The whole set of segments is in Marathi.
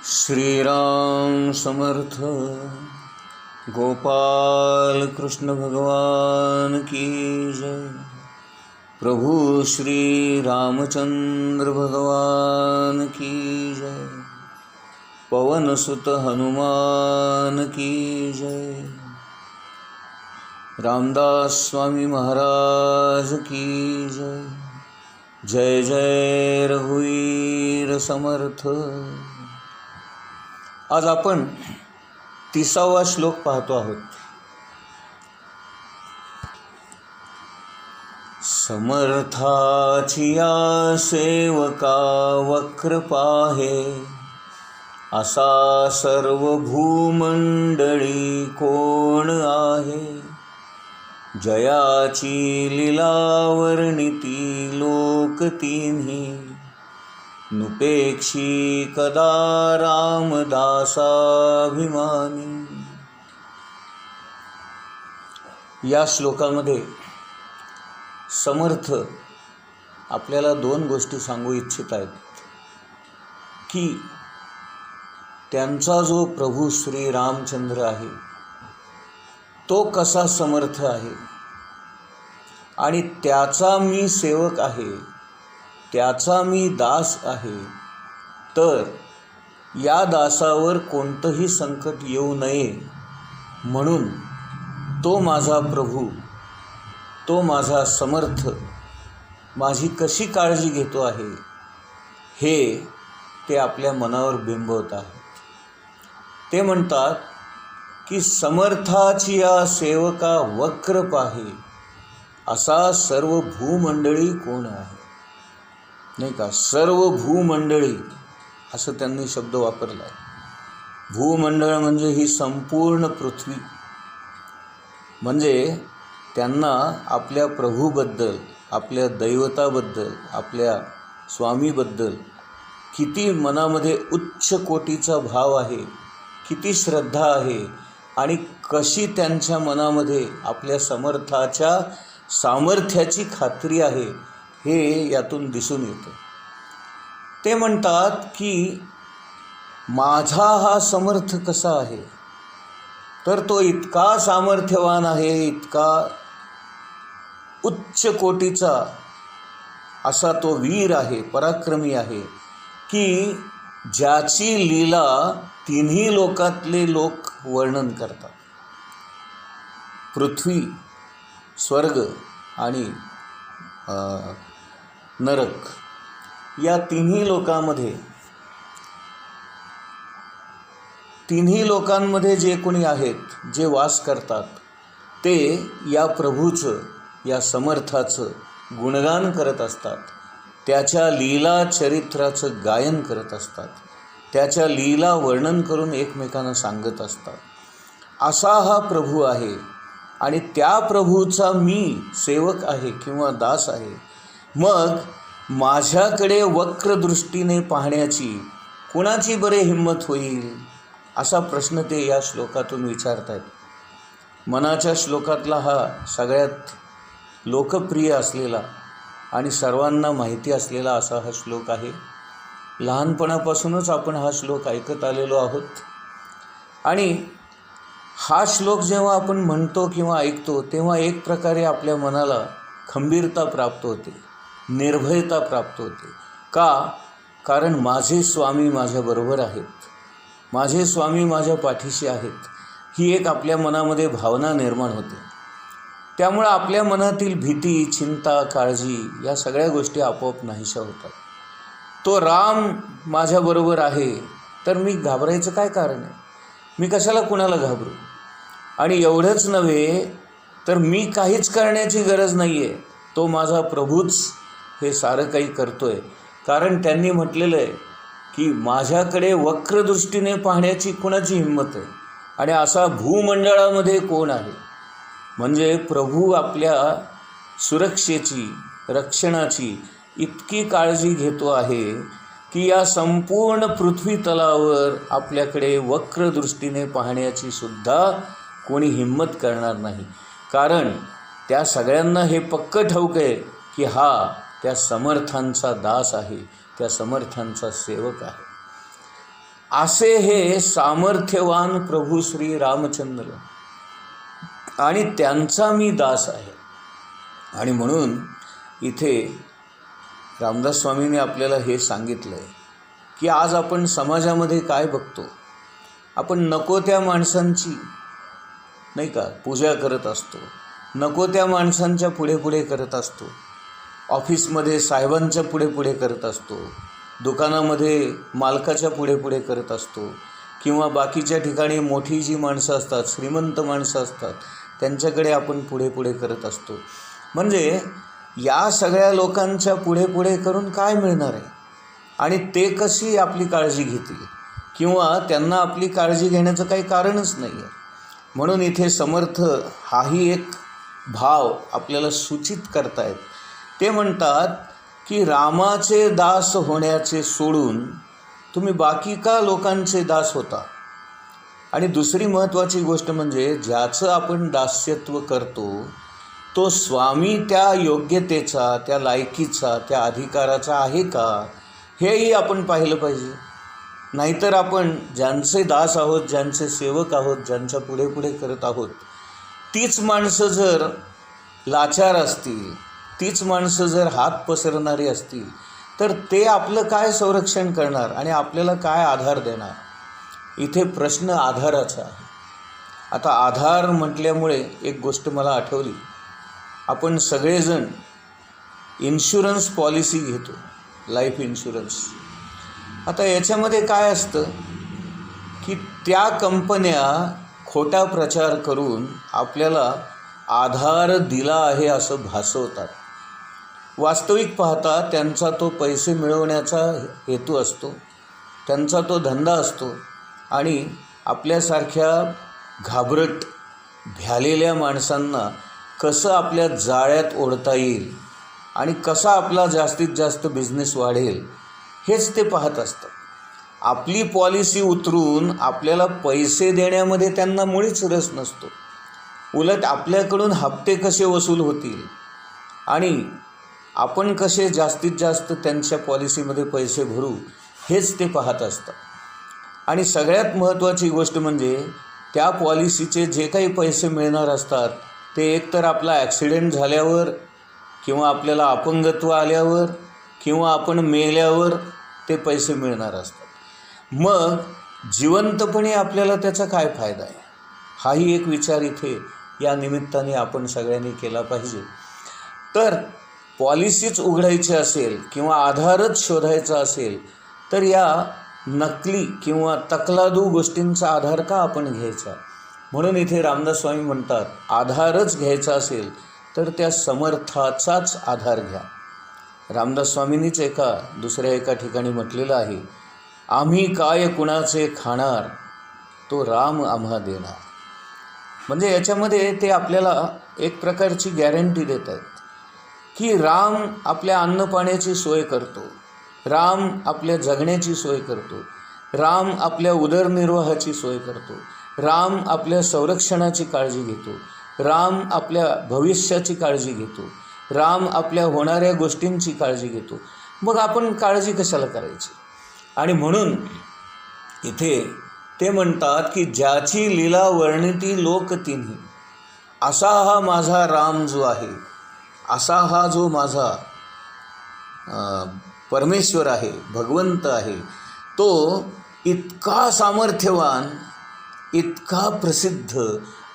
श्रीराम समर्थ। गोपाल कृष्ण भगवान की जय। प्रभु श्री रामचंद्र भगवान की जय। पवन सुत हनुमान की जय। रामदास स्वामी महाराज की जय। जय जय रघुवीर समर्थ। आज आपण 30वा श्लोक पाहतो आहोत। समर्थाची या सेवका वक्र पाहे, असा सर्व भूमंडळी कोण आहे। जयाची लीला वर्णिती लोक तिन्ही, नुपेक्षी कदा रामदासाभिमानी। या श्लोकामध्ये समर्थ आपल्याला दोन गोष्टी सांगू इच्छित आहेत की त्यांचा जो प्रभू श्री रामचंद्र आहे तो कसा समर्थ आहे आणि त्याचा मी सेवक आहे, त्याचा मी दास आहे, तर या दासावर कोणतंही संकट येऊ नये म्हणून तो माझा प्रभू, तो माझा समर्थ माझी कशी काळजी घेतो आहे हे ते आपल्या मनावर बिंबवत आहेत। ते म्हणतात की समर्थाची या सेवका वक्र पाहे, असा सर्व भूमंडळी कोण आहे। नाही का, सर्व भूमंडळी असं त्यांनी शब्द वापरला आहे। भूमंडळ म्हणजे ही संपूर्ण पृथ्वी। म्हणजे त्यांना आपल्या प्रभूबद्दल, आपल्या दैवताबद्दल, आपल्या स्वामीबद्दल किती मनामध्ये उच्च कोटीचा भाव आहे, किती श्रद्धा आहे आणि कशी त्यांच्या मनामध्ये आपल्या समर्थाच्या सामर्थ्याची खात्री आहे हे यातून दिसून येते। ते म्हणतात की माझा हा समर्थ कसा आहे, तर तो इतका सामर्थ्यवान आहे, इतका उच्च कोटीचा असा तो वीर आहे, पराक्रमी आहे की ज्याची लीला तिन्ही लोकातले लोक वर्णन करतात। पृथ्वी, स्वर्ग आणि नरक या तिन्ही लोकांमध्ये जे कोणी आहेत, जे वास करतात, ते या प्रभूचं, या समर्थाचं गुणगान करत असतात, त्याच्या लीला चरित्राचं गायन करत असतात, त्याच्या लीला वर्णन करून एकमेकांना सांगत असतात। असा हा प्रभू आहे आणि त्या प्रभूचा मी सेवक आहे किंवा दास आहे। मग माझ्याकडे वक्र दृष्टीने पाहण्याची कुणाची बरे हिंमत होईल, असा प्रश्न ते या श्लोकातून विचारत आहेत। मनाच्या श्लोकातला हा सगळ्यात लोकप्रिय असलेला आणि सर्वांना माहिती असलेला असा हा श्लोक आहे। लहानपणापासूनच आपण हा श्लोक ऐकत आलेलो आहोत आणि हा श्लोक जेव्हा आपण म्हणतो किंवा ऐकतो तेव्हा एक प्रकारे आपल्या मनाला खंबीरता प्राप्त होते, निर्भयता प्राप्त होते। का? कारण माझे स्वामी माझ्याबरोबर आहेत, माझे स्वामी माझ्या पाठीशी आहेत, ही एक आपल्या मनामध्ये भावना निर्माण होते। त्यामुळे आपल्या मनातील भीती, चिंता, काळजी या सगळ्या गोष्टी आपोआप नाहीशा होतात। तो राम माझ्याबरोबर आहे तर मी घाबरायचं काय कारण आहे, मी कशाला कुणाला घाबरू। आणि एवढंच नव्हे तर मी काहीच करण्याची गरज नाही आहे, तो माझा प्रभूच हे सारं काही करतोय। कारण त्यांनी म्हटलेलं आहे की माझ्याकडे वक्रदृष्टीने पाहण्याची कुणाची हिंमत आहे आणि असा भूमंडळामध्ये कोण आहे। म्हणजे प्रभू आपल्या सुरक्षेची, रक्षणाची इतकी काळजी घेतो आहे की या संपूर्ण पृथ्वी तलावर आपल्याकडे वक्र दृष्टीने पाहण्याची सुद्धा कोणी हिंमत करणार नाही। कारण त्या सगळ्यांना हे पक्क ठाऊक आहे की हा त्या समर्थांचा दास आहे, त्या समर्थांचा सेवक आहे। असे हे सामर्थ्यवान प्रभू श्री रामचंद्र आणि त्यांचा मी दास आहे. आणि म्हणून इथे रामदास स्वामींनी आपल्याला हे सांगितलं आहे की आज आपण समाजामध्ये काय बघतो, आपण नको त्या माणसांची नाही का पूजा करत असतो, नको त्या माणसांच्या पुढे पुढे करत असतो, ऑफिसमध्ये साहेबांच्या पुढे पुढे करत असतो, दुकानामध्ये मालकाच्या पुढे पुढे करत असतो, किंवा बाकीच्या ठिकाणी मोठी जी माणसं असतात, श्रीमंत माणसं असतात, त्यांच्याकडे आपण पुढे पुढे करत असतो. म्हणजे या सगळ्या लोकांच्या पुढे पुढे करून काय मिळणार आहे आणि ते कशी आपली काळजी घेतील, किंवा त्यांना आपली काळजी घेण्याचं काही कारणच नाही आहे. म्हणून इथे समर्थ हाही एक भाव आपल्याला सूचित करतायत. ते म्हणतात की रामाचे दास होण्याचे सोडून तुम्ही बाकी का लोकांचे दास होता. आणि दुसरी महत्त्वाची गोष्ट म्हणजे ज्याचं आपण दास्यत्व करतो तो स्वामी त्या योग्यतेचा, त्या लायकीचा, त्या अधिकाराचा आहे का, हेही आपण पाहिलं पाहिजे. नाहीतर आपण ज्यांचे दास आहोत, ज्यांचे सेवक आहोत, ज्यांच्या पुढे पुढे करत आहोत, तीच माणसं जर लाचार असतील, तीच माणसं जर हात पसरणारी असतील, तर ते आपलं काय संरक्षण करणार आणि आपल्याला काय आधार देणार. इथे प्रश्न आधाराचा आहे. आता आधार म्हटल्यामुळे एक गोष्ट मला आठवली. आपण सगळेजण इन्शुरन्स पॉलिसी घेतो, लाईफ इन्शुरन्स. आता याच्यामध्ये काय असतं की त्या कंपन्या खोटा प्रचार करून आपल्याला आधार दिला आहे असं भासवतात. वास्तविक पाहता त्यांचा तो पैसे मिळवण्याचा हेतू असतो, त्यांचा तो धंदा असतो, आणि आपल्यासारख्या घाबरट भ्यालेल्या माणसांना कसं आपल्या जाळ्यात ओढता येईल आणि कसा आपला जास्तीत जास्त बिझनेस वाढेल हेच ते पाहत असतात. आपली पॉलिसी उतरून आपल्याला पैसे देण्यामध्ये त्यांना मुळीच रस नसतो. उलट आपल्याकडून हप्ते कसे वसूल होतील आणि आपण कसे जास्तीत जास्त त्यांच्या पॉलिसीमध्ये पैसे भरू हेच ते पाहत असतात. आणि सगळ्यात महत्त्वाची गोष्ट म्हणजे त्या पॉलिसीचे जे काही पैसे मिळणार असतात ते एकतर आपला ॲक्सिडेंट झाल्यावर, किंवा आपल्याला अपंगत्व आल्यावर, किंवा आपण मेल्यावर ते पैसे मिळणार असतात. मग जिवंतपणे आपल्याला त्याचा काय फायदा आहे, हाही एक विचार इथे या निमित्ताने आपण सगळ्यांनी केला पाहिजे. तर पॉलिसीच उघडायची असेल किंवा आधारच शोधायचा असेल तर या नकली किंवा तकलादू गोष्टींचा आधार का आपण घ्यायचा. म्हणून इथे रामदास स्वामी म्हणतात आधारच घ्यायचा असेल तर त्या समर्थाचाच आधार घ्या. रामदास स्वामींनीच दुसऱ्या एका ठिकाणी म्हटलेलं आहे, आम्ही काय कुणाचे खाणार, तो राम आम्हा देणार. म्हणजे याच्यामध्ये ते आपल्याला एक प्रकारची गॅरंटी देत आहेत की राम आपल्या अन्नपाण्याची सोय करतो, राम आपल्या जगण्याची सोय करतो, राम आपल्या उदरनिर्वाहाची सोय करतो, राम आपल्या संरक्षणाची काळजी घेतो, राम आपल्या भविष्याची काळजी घेतो, राम आपल्या होणाऱ्या गोष्टींची काळजी घेतो. मग आपण काळजी कशाला करायची. आणि म्हणून इथे ते म्हणतात की ज्याची लीला वर्णिती लोक तिन्ही, असा हा माझा राम जो आहे, असा हा जो माझा परमेश्वर आहे, भगवंत आहे, तो इतका सामर्थ्यवान, इतका प्रसिद्ध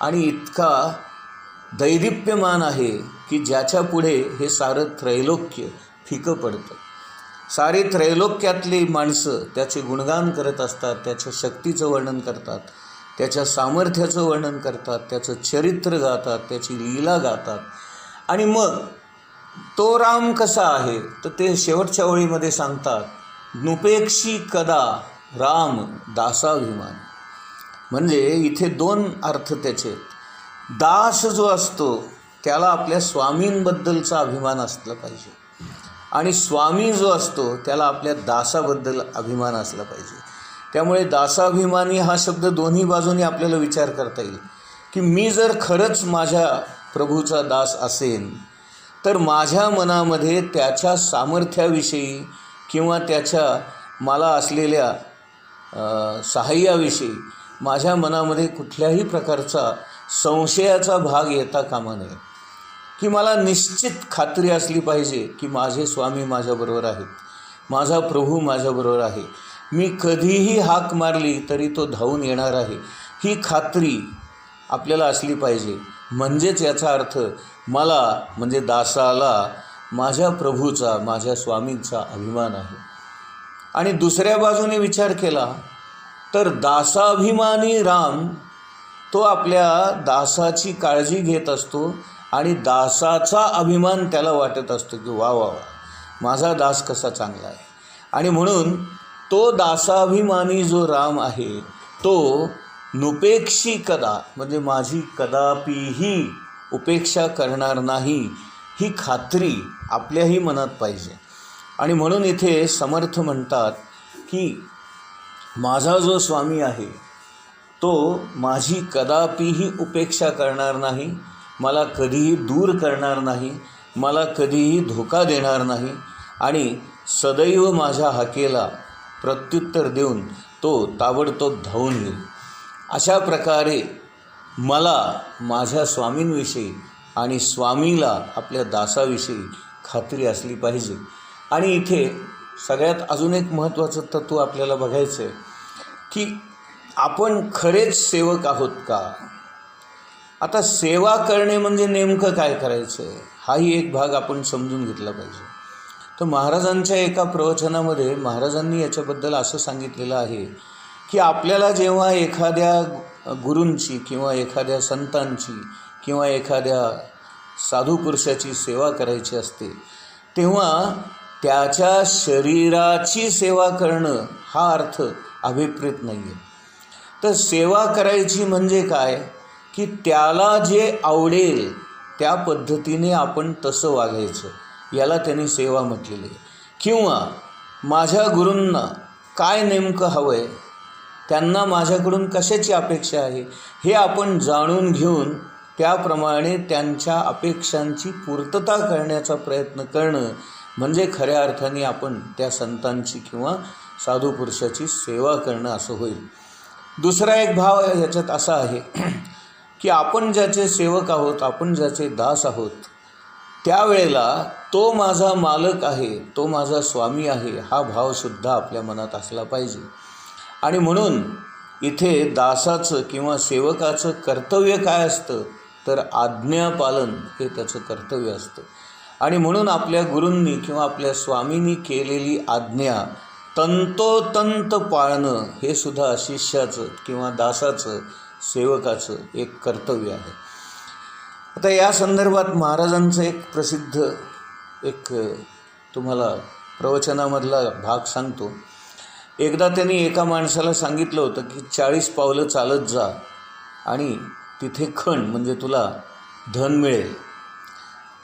आणि इतका दैदिप्यमान आहे की ज्याच्या पुढे हे सारं त्रैलोक्य फिकं पडतं. सारी त्रैलोक्यातली माणसं त्याचे गुणगान करत असतात, त्याच्या शक्तीचं वर्णन करतात, त्याच्या सामर्थ्याचं वर्णन करतात, त्याचं चरित्र गातात, त्याची लीला गातात. आणि मग तो राम कसा आहे तर ते शेवटच्या ओळीमध्ये सांगतात, नुपेक्षी कदा राम दासाभिमान. म्हणजे इथे दोन अर्थ त्याचे. दास जो असतो त्याला आपल्या स्वामींबद्दलचा अभिमान असला पाहिजे, आणि स्वामी जो असतो त्याला आपल्या दासाबद्दल अभिमान असला पाहिजे. त्यामुळे दासाभिमानी हा शब्द दोन्ही बाजूनी आपल्याला विचार करता येईल की मी जर खरंच माझ्या प्रभूचा दास असेन तर माझ्या मनामध्ये त्याच्या सामर्थ्याविषयी किंवा त्याच्या मला असलेल्या सहाय्याविषयी माझ्या मनामध्ये कुठल्याही प्रकारचा संशयाचा भाग येता कामा नये, की मला निश्चित खात्री असली पाहिजे की माझे स्वामी माझ्याबरोबर आहेत, माझा प्रभू माझ्याबरोबर आहे. मी कधीही हाक मारली तरी तो धावून येणार आहे, ही खात्री आपल्याला असली पाहिजे. म्हणजेच याचा अर्थ मला म्हणजे दासाला माझ्या प्रभूचा, माझ्या स्वामींचा अभिमान आहे. आणि दुसऱ्या बाजूने विचार केला तर दासाभिमानी राम तो आपल्या दासाची काळजी घेत असतो आणि दासाचा अभिमान त्याला वाटत असतो की वा वा वा माझा दास कसा चांगला आहे. आणि म्हणून तो दासाभिमानी जो राम आहे तो नुपेक्षी कदा म्हणजे माझी कदापिही उपेक्षा करणार नाही, ही खात्री आपल्याही मनात पाहिजे. आणि म्हणून इथे समर्थ म्हणतात की माझा जो स्वामी आहे तो माझी कदापिही उपेक्षा करणार नाही, मला कधीही दूर करणार नाही, मला कधीही धोका देणार नाही आणि सदैव माझ्या हाकेला प्रत्युत्तर देऊन तो ताबडतोब धावून येईल. अशा प्रकारे मला माझ्या स्वामींविषयी आणि स्वामीला आपल्या दासाविषयी खात्री असली पाहिजे. आणि इथे सगळ्यात अजून एक महत्त्वाचं तत्त्व आपल्याला बघायचं आहे की आपण खरेच सेवक आहोत का. आता सेवा करणे म्हणजे नेमकं काय करायचं आहे हाही एक भाग आपण समजून घेतला पाहिजे. तर महाराजांच्या एका प्रवचनामध्ये महाराजांनी याच्याबद्दल असं सांगितलेलं आहे की आपल्याला जेव्हा एखाद्या गुरूंची किंवा एखाद्या संतांची किंवा एखाद्या साधू पुरुषाची सेवा करायची असते तेव्हा त्याच्या शरीराची सेवा करणं हा अर्थ अभिप्रेत नाही आहे. तर सेवा करायची म्हणजे काय की त्याला जे आवडेल त्या पद्धतीने आपण तसं वागायचं, याला त्यांनी सेवा म्हटलेली आहे. किंवा माझ्या गुरूंना काय नेमकं हवं आहे, त्यांना माझ्याकडून कशाची अपेक्षा आहे हे आपण जाणून घेऊन त्याप्रमाणे त्यांच्या अपेक्षांची पूर्तता करण्याचा प्रयत्न करणं म्हणजे खऱ्या अर्थाने आपण त्या संतांची किंवा साधू पुरुषाची सेवा करणं असं होईल. दुसरा एक भाव याच्यात असा आहे की आपण ज्याचे सेवक आहोत, आपण ज्याचे दास आहोत, त्यावेळेला तो माझा मालक आहे, तो माझा स्वामी आहे, हा भावसुद्धा आपल्या मनात असला पाहिजे. आणि म्हणून इथे दासाचं किंवा सेवकाचं कर्तव्य काय असतं तर आज्ञापालन हे त्याचं कर्तव्य असतं. आणि म्हणून आपल्या गुरूंनी किंवा आपल्या स्वामींनी केलेली आज्ञा तंतोतंत पाळणं हे सुद्धा शिष्याचं किंवा दासाचं, सेवकाचं एक कर्तव्य आहे. आता या संदर्भात महाराजांचं एक प्रसिद्ध एक तुम्हाला प्रवचनामधला भाग सांगतो. एकदा त्यांनी एका माणसाला सांगितलं होतं की 40 पावलं चालत जा आणि तिथे खण म्हणजे तुला धन मिळेल.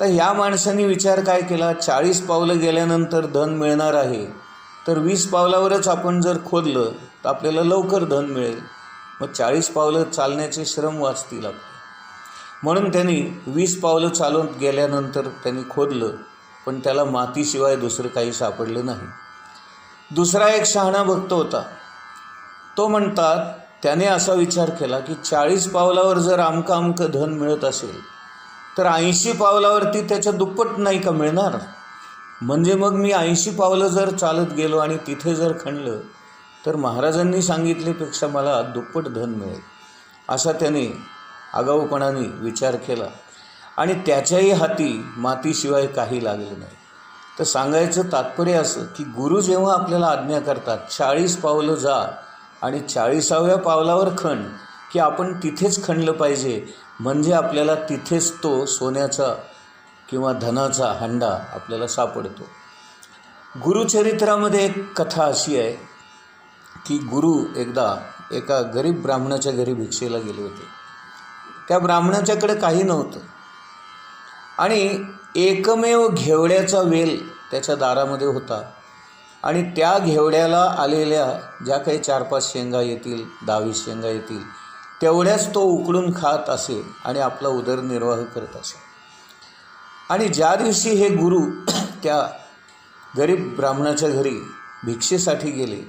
तर ह्या माणसाने विचार काय केला, 40 पावलं गेल्यानंतर धन मिळणार आहे तर 20 पावलावरच आपण जर खोदलं तर आपल्याला लवकर धन मिळेल, मग 40 पावलं चालण्याचे श्रम वाचतील आपले. म्हणून त्यांनी 20 पावलं चालून गेल्यानंतर त्यांनी खोदलं पण त्याला मातीशिवाय दुसरं काही सापडलं नाही. दुसरा एक शहाणा भक्त होता, तो म्हणतात त्याने असा विचार केला की 40 पावलावर जर अमकं धन मिळत असेल तर 80 पावलावरती त्याच्या दुप्पट नाही का मिळणार. म्हणजे मग मी 80 पावलं जर चालत गेलो आणि तिथे जर खणलं तर महाराजांनी सांगितल्यापेक्षा मला दुप्पट धन मिळेल, असा त्याने आगाऊपणाने विचार केला. आणि त्याच्याही हाती मातीशिवाय काही लागलं नाही. तर सांगायचं तात्पर्य असं की गुरु जेव्हा आपल्याला आज्ञा करतात 40 पावलं जा आणि 40व्या पावलावर खण, की आपण तिथेच खणलं पाहिजे, म्हणजे आपल्याला तिथेच तो सोन्याचा किंवा धनाचा हंडा आपल्याला सापडतो. गुरुचरित्रामध्ये एक कथा अशी आहे की गुरु एकदा एका गरीब ब्राह्मणाच्या घरी भिक्षेला गेले होते. त्या ब्राह्मणाच्याकडे काही नव्हतं आणि एकमेव घेवड्याचा वेल त्याच्या दारामध्ये होता आणि त्या घेवड्याला आलेल्या ज्या काही 4-5 शेंगा येतील, 10-20 शेंगा येतील तेवढ्याच तो उकडून खात असे आणि आपला उदरनिर्वाह करत असे. आणि ज्या दिवशी हे गुरु त्या गरीब ब्राह्मणाच्या घरी भिक्षेसाठी गेले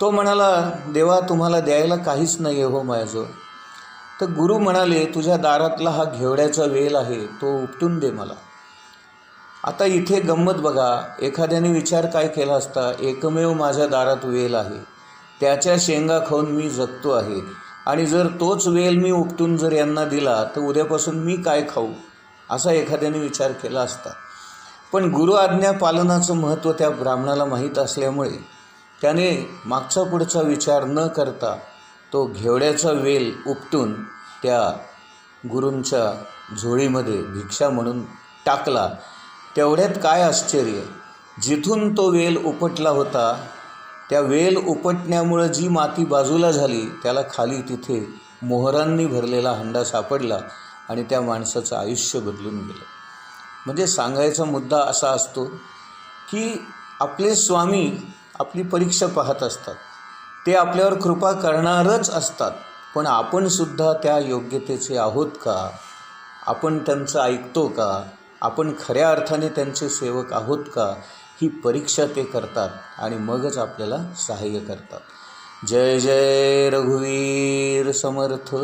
तो म्हणाला, देवा तुम्हाला द्यायला काहीच नाही आहे हो माझ्याजवळ. तर गुरु म्हणाले, तुझ्या दारातला हा घेवड्याचा वेल आहे, तो उपटून दे मला. आता इथे गंमत बघा, एखाद्याने विचार काय केला असता, एकमेव माझ्या दारात वेल आहे, त्याच्या शेंगा खाऊन मी जगतो आहे, आणि जर तोच वेल मी उपटून जर यांना दिला तर उद्यापासून मी काय खाऊ, असा एखाद्याने विचार केला असता. पण गुरु आज्ञा पालनाचं महत्त्व त्या ब्राह्मणाला माहीत असल्यामुळे त्याने मागचा पुढचा विचार न करता तो घेवड्याचा वेल उपटून त्या गुरूंच्या झोळीमध्ये भिक्षा म्हणून टाकला. तेवढ्यात काय आश्चर्य, जिथून तो वेल उपटला होता त्या वेल उपटण्यामुळं जी माती बाजूला झाली त्याला खाली तिथे मोहरांनी भरलेला हंडा सापडला आणि त्या माणसाचं आयुष्य बदलून गेलं. म्हणजे सांगायचा मुद्दा असा असतो की आपले स्वामी आपली परीक्षा पाहत असतात, ते आपल्यावर कृपा करणारच असतात, पण आपण सुद्धा त्या योग्यतेचे आहोत का, आपण त्यांचं ऐकतो का, आपण खऱ्या अर्थाने त्यांचे सेवक आहोत का, ही परीक्षा ते करतात आणि मगच आपल्याला सहाय्य करतात. जय जय रघुवीर समर्थ.